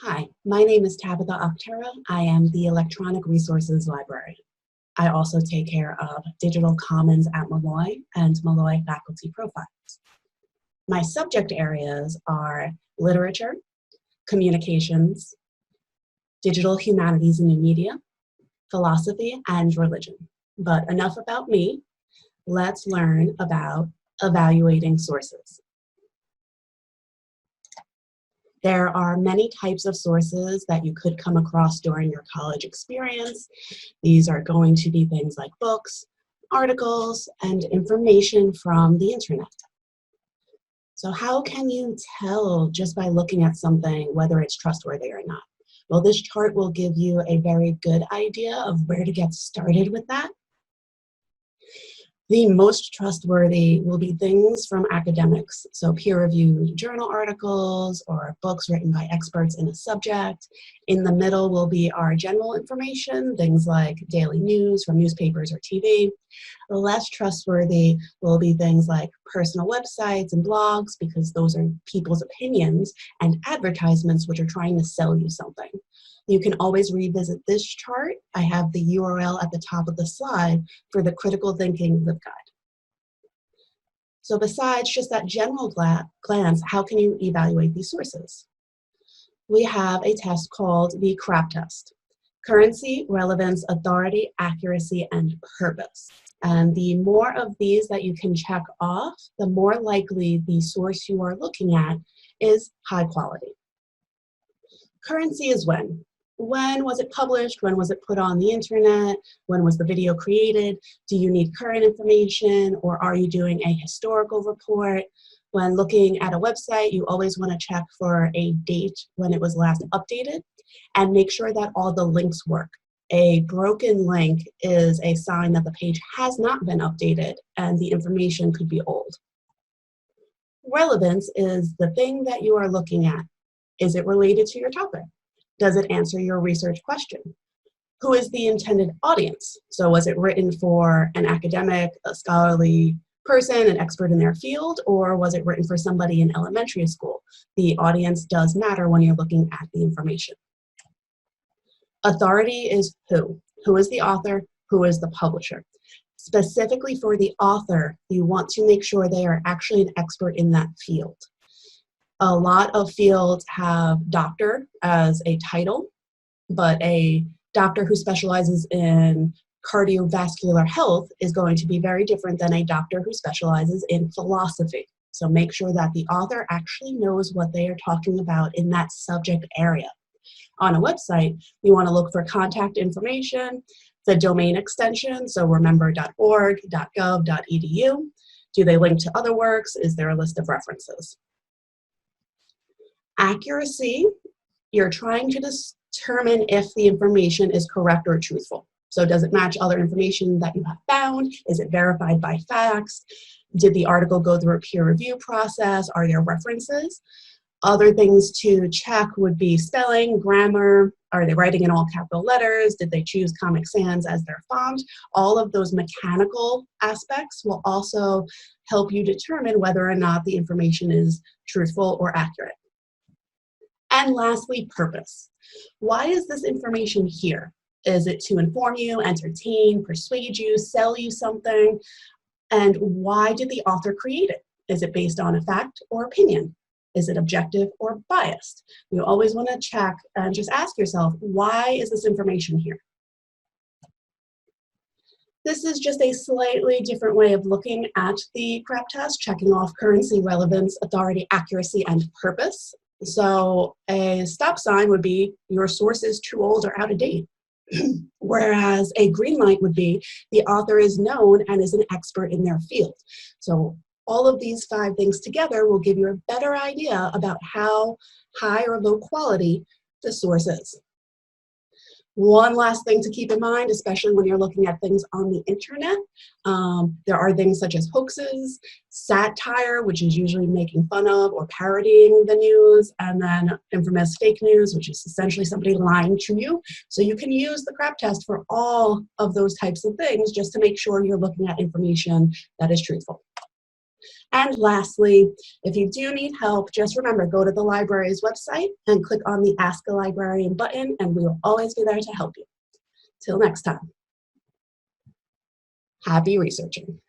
Hi, my name is Tabitha Ochtera. I am the Electronic Resources Librarian. I also take care of digital commons at Malloy and Malloy faculty profiles. My subject areas are literature, communications, digital humanities and new media, philosophy, and religion. But enough about me. Let's learn about evaluating sources. There are many types of sources that you could come across during your college experience. These are going to be things like books, articles, and information from the internet. So how can you tell just by looking at something whether it's trustworthy or not? Well, this chart will give you a very good idea of where to get started with that. The most trustworthy will be things from academics, so peer-reviewed journal articles or books written by experts in a subject. In the middle will be our general information, things like daily news from newspapers or TV. Less trustworthy will be things like personal websites and blogs, because those are people's opinions, and advertisements, which are trying to sell you something. You can always revisit this chart. I have the URL at the top of the slide for the Critical Thinking LibGuide. So besides just that general glance, how can you evaluate these sources? We have a test called the CRAAP Test: Currency, Relevance, Authority, Accuracy, and Purpose. And the more of these that you can check off, the more likely the source you are looking at is high quality. Currency is when. When was it published? When was it put on the internet? When was the video created? Do you need current information, or are you doing a historical report? When looking at a website, you always want to check for a date when it was last updated, and make sure that all the links work. A broken link is a sign that the page has not been updated and the information could be old. Relevance is the thing that you are looking at. Is it related to your topic? Does it answer your research question? Who is the intended audience? So was it written for an academic, a scholarly person, an expert in their field, or was it written for somebody in elementary school? The audience does matter when you're looking at the information. Authority is who. Who is the author? Who is the publisher? Specifically for the author, you want to make sure they are actually an expert in that field. A lot of fields have doctor as a title, but a doctor who specializes in cardiovascular health is going to be very different than a doctor who specializes in philosophy. So make sure that the author actually knows what they are talking about in that subject area. On a website, you want to look for contact information, the domain extension, so remember .org, .gov, .edu. Do they link to other works? Is there a list of references? Accuracy, you're trying to determine if the information is correct or truthful. So does it match other information that you have found? Is it verified by facts? Did the article go through a peer review process? Are there references? Other things to check would be spelling, grammar. Are they writing in all capital letters? Did they choose Comic Sans as their font? All of those mechanical aspects will also help you determine whether or not the information is truthful or accurate. And lastly, purpose. Why is this information here? Is it to inform you, entertain, persuade you, sell you something? And why did the author create it? Is it based on a fact or opinion? Is it objective or biased? You always want to check and just ask yourself, why is this information here? This is just a slightly different way of looking at the CRAAP test, checking off currency, relevance, authority, accuracy, and purpose. So a stop sign would be your source is too old or out of date. Whereas a green light would be the author is known and is an expert in their field. So all of these 5 things together will give you a better idea about how high or low quality the source is. One last thing to keep in mind, especially when you're looking at things on the internet, there are things such as hoaxes, satire, which is usually making fun of or parodying the news, and then infamous fake news, which is essentially somebody lying to you. So you can use the CRAAP test for all of those types of things just to make sure you're looking at information that is truthful. And lastly, if you do need help, just remember, go to the library's website and click on the Ask a Librarian button, and we will always be there to help you. Till next time, happy researching.